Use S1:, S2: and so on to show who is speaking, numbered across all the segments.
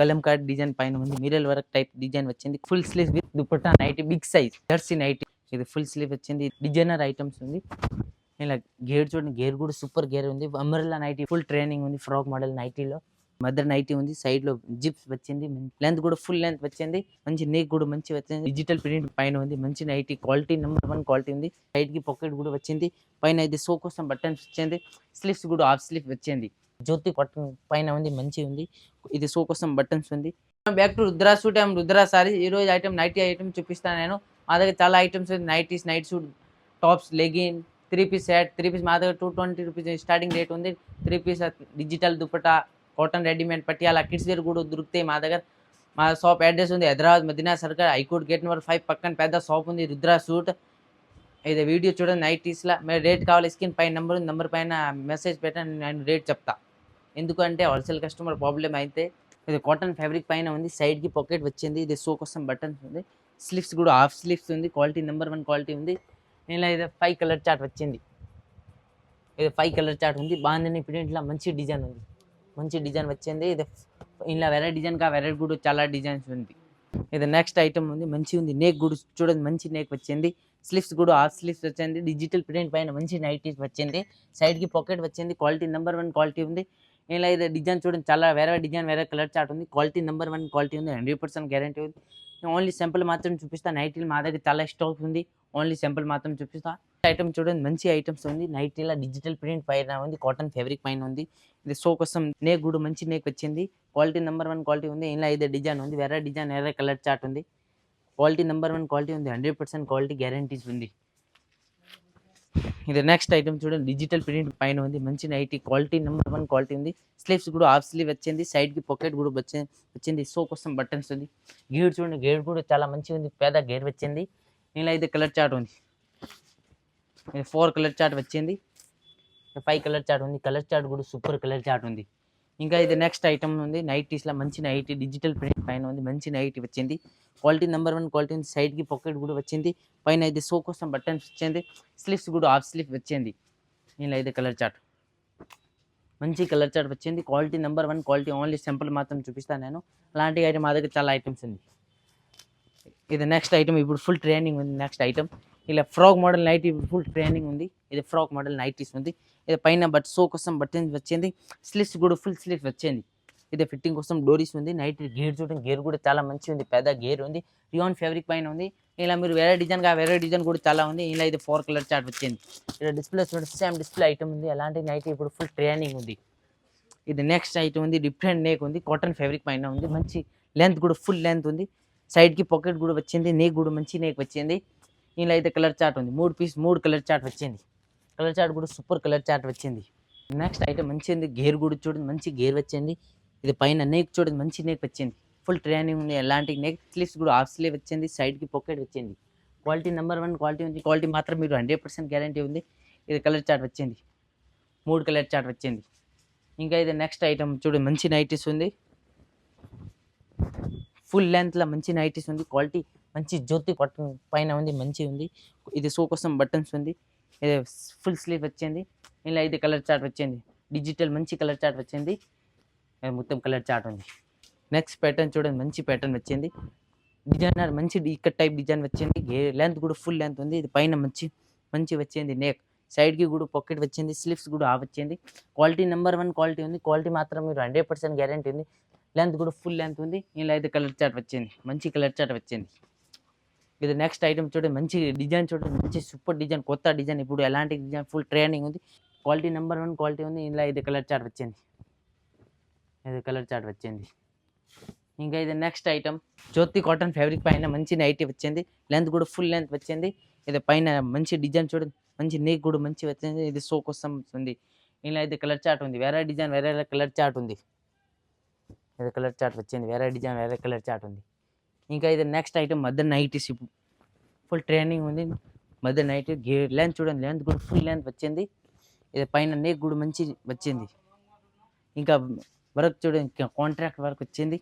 S1: Kalamkari design పైన ఉంది. Mirror work type design వచ్చింది. Full sleeve with dupatta nighty big size jersey nighty. ఇది full sleeve వచ్చింది. డిజైనర్ ఐటమ్స్ ఉంది. ఇలా గేర్ చూడండి, గేర్ కూడా సూపర్ గేర్ ఉంది. అంబ్రెల్లా నైటీ ఫుల్ ట్రైనింగ్ ఉంది. ఫ్రాక్ మోడల్ నైటీలో మదర్ నైటీ ఉంది. సైడ్ లో జిప్స్ వచ్చింది. లెంత్ కూడా ఫుల్ లెంత్ వచ్చింది. మంచి నెక్ కూడా మంచి వచ్చింది. డిజిటల్ ప్రింట్ పైన ఉంది. మంచి నైటీ క్వాలిటీ నెంబర్ 1 క్వాలిటీ ఉంది. సైడ్ కి పాకెట్ కూడా వచ్చింది. పైన ఇది సో కోసం బటన్స్ వచ్చింది. స్లీవ్స్ కూడా హాఫ్ స్లీవ్ వచ్చింది. జ్యోతి బటన్ పైన ఉంది, మంచి ఉంది. ఇది సో కోసం బటన్స్ ఉంది. Back to Rudra suit and Rudra sorry. ఈ రోజు ఐటమ్ నైటీ ఐటమ్ చూపిస్తాను నేను. మా దగ్గర చాలా ఐటమ్స్ ఉంది. Nighties, night suit, tops, legging, 3 piece set. 3 piece మా దగ్గర 220 రూపీస్ స్టార్టింగ్ రేట్ ఉంది. 3 piece digital dupatta, cotton readymade Patiala kids wear కూడా దొరుకుతాయి మా దగ్గర. మా షాప్ అడ్రస్ ఉంది Hyderabad Madina circle, high court gate number 5 పక్కన పెద్ద షాప్ ఉంది రుద్రా సూట్. ఇది వీడియో చూడండి నైటీస్లా. మీరు రేట్ కావాలి స్క్రీన్ పైన నెంబర్ ఉంది. నెంబర్ పైన మెసేజ్ పెట్టండి, నేను రేట్ చెప్తా. ఎందుకంటే హోల్సేల్ కస్టమర్ ప్రాబ్లం అయితే. ఇది కాటన్ ఫ్యాబ్రిక్ పైన ఉంది. సైడ్ కి పాకెట్ వచ్చింది. ఇది సో కోసం బటన్స్ ఉంది. స్లీవ్స్ కూడా హాఫ్ స్లీవ్స్ ఉంది. క్వాలిటీ నెంబర్ 1 క్వాలిటీ ఉంది. ఇలా ఇది 5 కలర్ చార్ట్ వచ్చింది. ఇది 5 కలర్ చార్ట్ ఉంది. బాగుంది ప్రింట్లో మంచి డిజైన్ ఉంది. మంచి డిజైన్ వచ్చింది. ఇది ఇలా వేరే డిజైన్ వేరే కూడా చాలా డిజైన్స్ ఉంది. ఇది నెక్స్ట్ ఐటమ్ ఉంది. మంచి ఉంది. నేక్ కూడా చూడండి, మంచి నేక్ వచ్చింది. స్లీవ్స్ కూడా హాఫ్ స్లీవ్స్ వచ్చింది. డిజిటల్ ప్రింట్ పైన మంచి నైటీస్ వచ్చింది. సైడ్ కి పాకెట్ వచ్చింది. క్వాలిటీ నెంబర్ 1 క్వాలిటీ ఉంది. ఇలా ఇది డిజైన్ చూడండి, చాలా వేరే డిజైన్ వేరే కలర్ చార్ట్ ఉంది. క్వాలిటీ నెంబర్ 1 క్వాలిటీ ఉంది. 100% గ్యారంటీ ఉంది. ఓన్లీ సింపుల్ మాత్రం చూపిస్తా. నైటీలు మా దగ్గర చాలా స్టాక్ ఉంది. ఓన్లీ సింపుల్ మాత్రం చూపిస్తా. ఐటమ్ చూడండి, మంచి ఐటమ్స్ ఉంది. నైటీలా డిజిటల్ ప్రింట్ పైన ఉంది. కాటన్ ఫ్యాబ్రిక్ పైన ఉంది. ఇది సో కోసం నేక్ కూడా మంచి నేక్ వచ్చింది. క్వాలిటీ నెంబర్ 1 క్వాలిటీ ఉంది. ఇలా ఇదే డిజైన్ ఉంది. వేరే డిజైన్ వేరే కలర్ చార్ట్ ఉంది. క్వాలిటీ నెంబర్ 1 క్వాలిటీ ఉంది. 100% క్వాలిటీ గ్యారంటీస్ ఉంది. ఇది నెక్స్ట్ ఐటమ్ చూడండి, డిజిటల్ ప్రింట్ పైన ఉంది. మంచి నైటీ క్వాలిటీ నెంబర్ 1 క్వాలిటీ ఉంది. స్లీవ్స్ కూడా హాఫ్ స్లీవ్ వచ్చింది. సైడ్ కి పాకెట్ కూడా వచ్చింది. సో కోసం బటన్స్ ఉంది. గేర్ చూడండి, గేర్ కూడా చాలా మంచిగా ఉంది. పేద గేర్ వచ్చింది. ఇలా ఇది కలర్ చార్ట్ ఉంది. 4 కలర్ చార్ట్ వచ్చింది. 5 కలర్ చార్ట్ ఉంది. కలర్ చార్ట్ కూడా సూపర్ కలర్ చార్ట్ ఉంది. ఇంకా ఇది నెక్స్ట్ ఐటమ్ ఉంది. నైటీస్లో మంచి నైటీ డిజిటల్ ప్రింట్ పైన ఉంది. మంచి నైటీ వచ్చింది. క్వాలిటీ నెంబర్ 1 క్వాలిటీ ఉంది. సైడ్ కి పాకెట్ కూడా వచ్చింది. పైన ఇది సో కోసం బటన్స్ వచ్చింది. స్లీవ్స్ కూడా హాఫ్ స్లీవ్ వచ్చింది. ఇలా ఇది కలర్ చార్ట్, మంచి కలర్ చార్ట్ వచ్చింది. Quality number 1 quality. Only simple మాత్రం చూపిస్తాను నేను. అలాంటి ఐటమ్ మా దగ్గర చాలా ఐటమ్స్ ఉంది. ఇది నెక్స్ట్ ఐటమ్ ఇప్పుడు ఫుల్ ట్రైనింగ్ ఉంది. నెక్స్ట్ ఐటమ్ ఇలా frock model nighty full training ఉంది. ఇది ఫ్రాక్ మోడల్ నైటీస్ ఉంది. ఇది పైన సో కోసం బటన్స్ వచ్చింది. స్లీవ్స్ కూడా ఫుల్ స్లీవ్స్ వచ్చింది. ఇది ఫిట్టింగ్ కోసం డోరీస్ ఉంది. నైట్ గేర్ చూడండి, గేర్ కూడా చాలా మంచి ఉంది. పెద్ద గేర్ ఉంది. రియాన్ ఫ్యాబ్రిక్ పైన ఉంది. ఇలా మీరు వేరే డిజైన్ కూడా చాలా ఉంది. ఇలా ఇది 4 కలర్ చార్ట్ వచ్చింది. ఇలా డిస్ప్లే సేమ్ డిస్ప్లే ఐటమ్ ఉంది. అలాంటి నైట్ ఇప్పుడు ఫుల్ ట్రైనింగ్ ఉంది. ఇది నెక్స్ట్ ఐటమ్ ఉంది. డిఫరెంట్ నేక్ ఉంది. కాటన్ ఫ్యాబ్రిక్ పైన ఉంది. మంచి లెంత్ కూడా ఫుల్ లెంత్ ఉంది. సైడ్ కి పాకెట్ కూడా వచ్చింది. నేక్ కూడా మంచి నేక్ వచ్చింది. ఇలా అయితే కలర్ చార్ట్ ఉంది. 3 పీస్ 3 కలర్ చార్ట్ వచ్చింది. కలర్ చార్ట్ కూడా సూపర్ కలర్ చార్ట్ వచ్చింది. నెక్స్ట్ ఐటమ్ మంచి ఉంది. గేర్ కూడా చూడండి, మంచి గేర్ వచ్చింది. ఇది పైన నేక్ చూడండి, మంచి నేక్ వచ్చింది. ఫుల్ ట్రైనింగ్ ఉంది. ఎలాంటి నెక్ స్లీవ్స్ కూడా హాఫ్ స్లీవ్ వచ్చింది. సైడ్ కి పాకెట్ వచ్చింది. క్వాలిటీ నెంబర్ 1 క్వాలిటీ ఉంది. క్వాలిటీ మాత్రం మీరు 100% గ్యారంటీ ఉంది. ఇది కలర్ చార్ట్ వచ్చింది. 3 కలర్ చార్ట్ వచ్చింది. ఇంకా ఇది నెక్స్ట్ ఐటమ్ చూడండి, మంచి నైటీస్ ఉంది. ఫుల్ లెంత్లో మంచి నైటీస్ ఉంది. క్వాలిటీ మంచి జ్యోతి కాటన్ పైన ఉంది. మంచి ఉంది. ఇది సో కోసం బటన్స్ ఉంది. ఇది ఫుల్ స్లీవ్ వచ్చింది. ఇలా ఇది కలర్ చార్ట్ వచ్చింది. డిజిటల్ మంచి కలర్ చార్ట్ వచ్చింది. మొత్తం కలర్ చార్ట్ ఉంది. నెక్స్ట్ ప్యాటర్న్ చూడండి, మంచి ప్యాటర్న్ వచ్చింది. డిజైనర్ మంచి ఇక్కడ టైప్ డిజైన్ వచ్చింది. లెంత్ కూడా ఫుల్ లెంత్ ఉంది. ఇది పైన మంచి వచ్చింది. నేక్ సైడ్ కి కూడా పాకెట్ వచ్చింది. స్లీవ్స్ కూడా హాఫ్ వచ్చింది. క్వాలిటీ నెంబర్ 1 క్వాలిటీ ఉంది. క్వాలిటీ మాత్రం మీరు 100% గ్యారంటీ ఉంది. లెంత్ కూడా ఫుల్ లెంత్ ఉంది. ఇలా అయితే కలర్ చార్ట్ వచ్చింది. మంచి కలర్ చార్ట్ వచ్చింది. ఇది నెక్స్ట్ ఐటమ్ చూడండి, మంచి డిజైన్ చూడండి, మంచి సూపర్ డిజైన్, కొత్త డిజైన్. ఇప్పుడు ఎలాంటి డిజైన్ ఫుల్ ట్రైనింగ్ ఉంది. క్వాలిటీ నెంబర్ 1 క్వాలిటీ ఉంది. ఇలా ఇది కలర్ చార్ట్ వచ్చింది. ఇది కలర్ చార్ట్ వచ్చింది. ఇంకా ఇది నెక్స్ట్ ఐటమ్ జ్యోతి కాటన్ ఫ్యాబ్రిక్ పైన మంచి నైటీ వచ్చింది. లెంత్ కూడా ఫుల్ లెంత్ వచ్చింది. ఇది పైన మంచి డిజైన్ చూడండి, మంచి నేక్ కూడా మంచి వచ్చింది. ఇది సో కోసం ఉంది. ఇలా ఇది కలర్ చార్ట్ ఉంది. వేరే డిజైన్ వేరే కలర్ చార్ట్ ఉంది. ఇది కలర్ చార్ట్ వచ్చింది. వేరే డిజైన్ వేరే కలర్ చార్ట్ ఉంది. ఇంకా ఇది next item mother nighties full training ఉంది. మదర్ నైటీ లెంత్ చూడండి, లెంత్ కూడా ఫుల్ లెంత్ వచ్చింది. ఇది పైన నేక్ కూడా మంచి వచ్చింది. ఇంకా వర్క్ చూడండి, కాంట్రాక్ట్ వర్క్ వచ్చింది.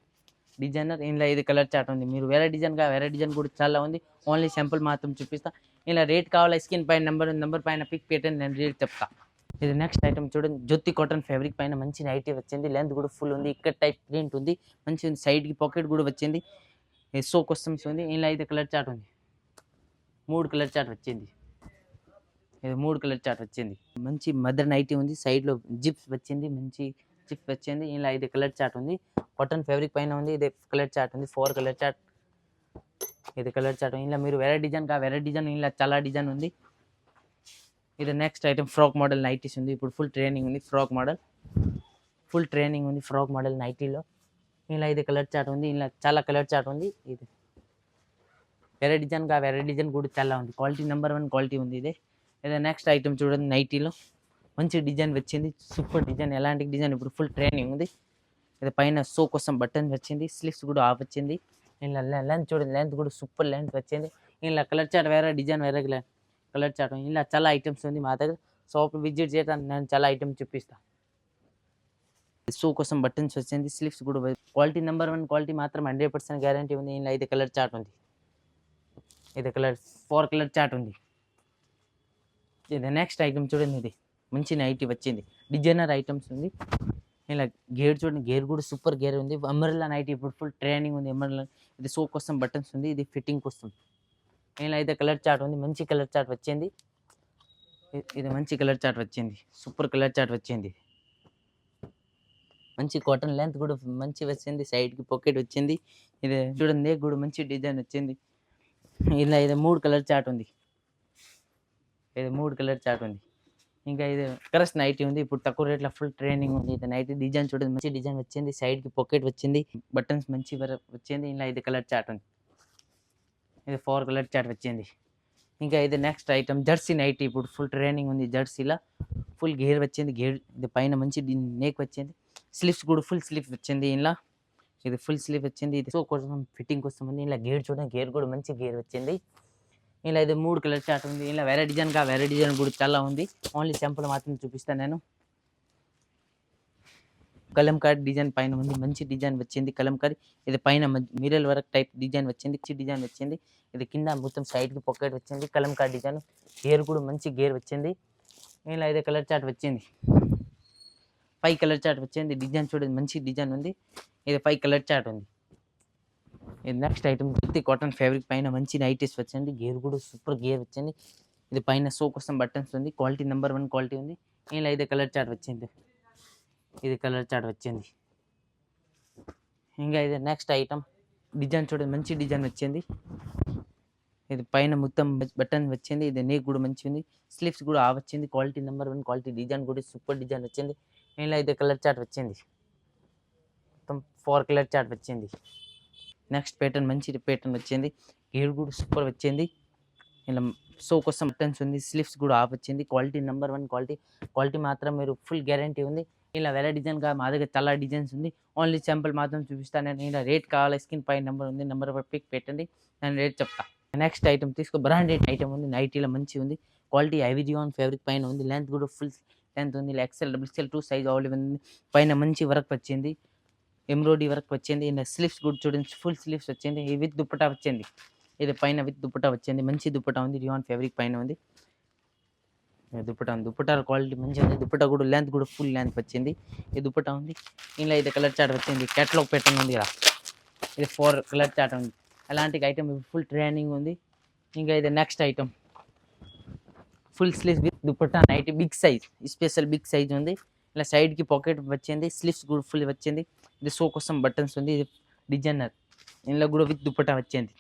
S1: డిజైనర్ ఇలా ఇది కలర్ చార్ట్ ఉంది. మీరు వేరే డిజైన్ కూడా చాలా ఉంది. ఓన్లీ సింపుల్ మాత్రం చూపిస్తా. ఇలా రేట్ కావాలా స్క్రీన్ పైన నెంబర్ పైన పిక్ పెట్టండి, నేను రేట్ చెప్తా. ఇది నెక్స్ట్ ఐటమ్ చూడండి, జ్యోతి కాటన్ ఫ్యాబ్రిక్ పైన మంచి నైటీ వచ్చింది. లెంత్ కూడా ఫుల్ ఉంది, ఇక్కడ టైప్ ప్రింట్ ఉంది, మంచి ఉంది. సైడ్కి పాకెట్ కూడా వచ్చింది. సో కొస్టమ్స్ ఉంది. ఇలా అయితే కలర్ చార్ట్ ఉంది, 3 కలర్ చార్ట్ వచ్చింది. ఇది 3 కలర్ చార్ట్ వచ్చింది. మంచి మదర్ నైటీ ఉంది, సైడ్లో జిప్స్ వచ్చింది, మంచి జిప్ వచ్చింది. ఇలా ఇది కలర్ చార్ట్ ఉంది, కాటన్ ఫ్యాబ్రిక్ పైన ఉంది. ఇది కలర్ చార్ట్ ఉంది, 4 కలర్ చార్ట్. ఇది కలర్ చార్ట్. ఇలా మీరు వేరే డిజైన్ ఇలా చాలా డిజైన్ ఉంది. ఇది next item frock model nighties ఉంది. ఇప్పుడు ఫుల్ ట్రైనింగ్ ఉంది, ఫ్రాక్ మోడల్ నైటీలో. ఇలా ఇది కలర్ చార్ట్ ఉంది, ఇలా చాలా కలర్ చార్ట్ ఉంది. ఇది వేరే డిజైన్ కూడా చాలా ఉంది. క్వాలిటీ నెంబర్ 1 క్వాలిటీ ఉంది. ఇది నెక్స్ట్ ఐటమ్ చూడండి, నైటీలో మంచి డిజైన్ వచ్చింది, సూపర్ డిజైన్. ఎలాంటి డిజైన్ ఇప్పుడు ఫుల్ ట్రైనింగ్ ఉంది. ఇది పైన సో కోసం బటన్ వచ్చింది, స్లీవ్స్ కూడా ఆఫ్ వచ్చింది. ఇలా లెంత్ చూడండి, లెంత్ కూడా సూపర్ లెంత్ వచ్చింది. ఇలా కలర్ చార్ట్ వేరే డిజైన్ వేరే కలర్ చార్ట్. ఇలా చాలా ఐటమ్స్ ఉంది మా దగ్గర. షాప్ విజిట్ చేయడానికి నేను చాలా ఐటమ్స్ చూపిస్తాను. సో కోసం బటన్స్ వచ్చింది, స్లీవ్స్ కూడా. క్వాలిటీ నెంబర్ 1 క్వాలిటీ మాత్రం 100% గ్యారంటీ ఉంది. ఇలా ఇది కలర్ చార్ట్ ఉంది, ఇది 4 కలర్ చార్ట్ ఉంది. ఇది నెక్స్ట్ ఐటమ్ చూడండి, ఇది మంచి నైటీ వచ్చింది, డిజైనర్ ఐటమ్స్ ఉంది. ఇలా గేర్ చూడండి, గేర్ కూడా సూపర్ గేర్ ఉంది. అంబ్రెల్లా నైటీ ఇప్పుడు ఫుల్ ట్రైనింగ్ ఉంది. అంబ్రెల్లా ఇది సో కోసం బటన్స్ ఉంది, ఇది ఫిట్టింగ్ వస్తుంది. ఇలా అయితే కలర్ చార్ట్ ఉంది, మంచి కలర్ చార్ట్ వచ్చింది. ఇది మంచి కలర్ చార్ట్ వచ్చింది, సూపర్ కలర్ చార్ట్ వచ్చింది. మంచి కాటన్ లెంత్ కూడా మంచి వచ్చింది, సైడ్కి పాకెట్ వచ్చింది. ఇది చూడండి కూడా మంచి డిజైన్ వచ్చింది. ఇలా ఇది 3 కలర్ చార్ట్ ఉంది, ఇంకా ఇది కరెక్ట్ నైటీ ఉంది. ఇప్పుడు తక్కువ రేట్లో ఫుల్ ట్రైనింగ్ ఉంది. ఇది నైటీ డిజైన్ చూడండి, మంచి డిజైన్ వచ్చింది, సైడ్కి పాకెట్ వచ్చింది, బటన్స్ మంచి వచ్చింది. ఇలా ఇది కలర్ చార్ట్ ఉంది, ఇది 4 కలర్ చార్ట్ వచ్చింది. ఇంకా ఇది నెక్స్ట్ ఐటమ్ జెర్సీ నైటీ. ఇప్పుడు ఫుల్ ట్రైనింగ్ ఉంది, జెర్సీలో ఫుల్ గేర్ వచ్చింది. గేర్ ఇది పైన మంచి నేక్ వచ్చింది, స్లీవ్స్ కూడా ఫుల్ స్లీవ్స్ వచ్చింది. ఇలా ఇది ఫుల్ స్లీవ్ వచ్చింది. ఇది సో కోసం ఫిట్టింగ్ వస్తుంది. ఇలా గేర్ చూడండి, గేర్ కూడా మంచి గేర్ వచ్చింది. ఇలా ఇది 3 కలర్ చార్ట్ ఉంది. ఇలా వేరే డిజైన్ కూడా చాలా ఉంది. ఓన్లీ సింపుల్ మాత్రం చూపిస్తాను నేను. కలంకారీ డిజైన్ పైన ఉంది, మంచి డిజైన్ వచ్చింది కలంకారీ. ఇది పైన మిరర్ వర్క్ టైప్ డిజైన్ వచ్చింది, ఇది కింద మొత్తం సైడ్కి పాకెట్ వచ్చింది. కలంకారీ డిజైన్, గేర్ కూడా మంచి గేర్ వచ్చింది. ఇలా ఇది కలర్ చార్ట్ వచ్చింది, 5 కలర్ చార్ట్ వచ్చింది. డిజైన్ చూడండి, మంచి డిజైన్ ఉంది. ఇది 5 కలర్ చార్ట్ ఉంది. ఇది నెక్స్ట్ ఐటమ్ జ్యోతి కాటన్ ఫ్యాబ్రిక్ పైన మంచి నైటీస్ వచ్చింది, గేర్ కూడా సూపర్ గేర్ వచ్చింది. ఇది పైన సో కోసం బటన్స్ ఉంది, క్వాలిటీ నెంబర్ 1 క్వాలిటీ ఉంది. ఇలా ఇది కలర్ చార్ట్ వచ్చింది, ఇంకా ఇది నెక్స్ట్ ఐటమ్ డిజైన్ చూడండి, మంచి డిజైన్ వచ్చింది. ఇది పైన మొత్తం బటన్ వచ్చింది, ఇది నేక్ కూడా మంచి ఉంది, స్లీవ్స్ కూడా ఆఫ్ వచ్చింది. క్వాలిటీ నెంబర్ 1 క్వాలిటీ, డిజైన్ కూడా సూపర్ డిజైన్ వచ్చింది. ఇలా ఇది కలర్ చార్ట్ వచ్చింది, మొత్తం 4 కలర్ చార్ట్ వచ్చింది. నెక్స్ట్ ప్యాటర్న్ మంచి ప్యాటర్న్ వచ్చింది, గేర్ కూడా సూపర్ వచ్చింది. ఇలా సో కోసం బటన్స్ ఉంది, స్లీవ్స్ కూడా ఆఫ్ వచ్చింది. క్వాలిటీ నెంబర్ 1 క్వాలిటీ మాత్రం మీరు ఫుల్ గ్యారంటీ ఉంది. ఇలా వేరే డిజైన్గా మా దగ్గర చాలా డిజైన్స్ ఉంది. ఓన్లీ సింపుల్ మాత్రం చూపిస్తాను నేను. ఇలా రేట్ కావాలి, స్క్రీన్ పై నెంబర్ ఉంది, నెంబర్ పిక్ పెట్టండి, నేను రేట్ చెప్తా. నెక్స్ట్ ఐటమ్ తీసుకో, బ్రాండెడ్ ఐటమ్ ఉంది, నైటీలో మంచి ఉంది. క్వాలిటీ ఐవిజియాన్ ఫ్యాబ్రిక్ పైన ఉంది, లెంత్ కూడా ఫుల్ లెంత్ ఉంది. ఇలా XL, XXL 2 సైజ్ అవైలబుల్ ఉంది. పైన మంచి వర్క్ వచ్చింది, ఎంబ్రాయిడరీ వర్క్ వచ్చింది. ఇలా స్లీవ్స్ కూడా చూడండి, ఫుల్ స్లీవ్స్ వచ్చింది. ఇది విత్ దుప్పటా వచ్చింది, ఇది పైన విత్ దుప్పటా వచ్చింది, మంచి దుప్పటా ఉంది. రియాన్ ఫ్యాబ్రిక్ పైన ఉంది, దుప్పటా క్వాలిటీ మంచిగా ఉంది. దుప్పటా కూడా లెంత్ కూడా ఫుల్ లెంత్ వచ్చింది. ఈ దుప్పటా ఉంది. ఇలా ఇది కలర్ చార్ట్ వచ్చింది, క్యాటలాగ్ ప్యాటర్న్ ఉంది కదా, ఇది 4 కలర్ చార్ట్ ఉంది. అలాంటి ఐటమ్ ఫుల్ ట్రైనింగ్ ఉంది. ఇంకా ఇది next item full sleeves with dupatta nighty, big size, special big size ఉంది. ఇలా సైడ్కి పాకెట్ వచ్చింది, స్లీవ్స్ కూడా ఫుల్ వచ్చింది. ఇది సో కోసం బటన్స్ ఉంది, ఇది డిజైనర్. ఇందులో కూడా విత్ దుప్పటా వచ్చింది.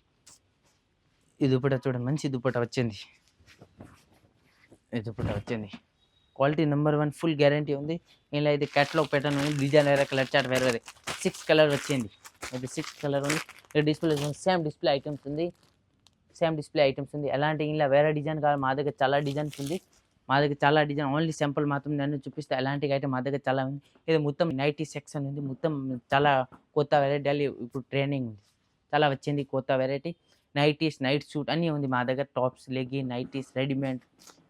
S1: ఈ దుప్పటా చూడండి, మంచి దుప్పటా వచ్చింది. ఈ దుప్పటా వచ్చింది, క్వాలిటీ నెంబర్ 1 ఫుల్ గ్యారంటీ ఉంది. ఇలా ఇది క్యాటలాగ్ ప్యాటర్న్ ఉంది, డిజైన్ వేరే, కలర్ చార్ట్ వేరే. 6 కలర్ వచ్చింది, ఇది 6 కలర్ ఉంది. డిస్ప్లే సేమ్ డిస్ప్లే ఐటమ్స్ ఉంది. అలాంటి ఇలా వేరే డిజైన్ కావాలి, మా దగ్గర చాలా డిజైన్స్ ఉంది. ఓన్లీ సింపుల్ మాత్రం నేను చూపిస్తే. అలాంటి ఐటమ్ మా దగ్గర చాలా ఉంది. ఇది మొత్తం నైటీ సెక్షన్ ఉంది, మొత్తం చాలా కొత్త వెరైటీ ఇప్పుడు ట్రైనింగ్ ఉంది, చాలా వచ్చింది కొత్త వెరైటీ. నైటీస్, నైట్ సూట్ అన్నీ ఉంది మా దగ్గర. Tops, legging, nighties, readymade,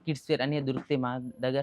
S1: kids wear అన్నీ దొరుకుతాయి మా దగ్గర.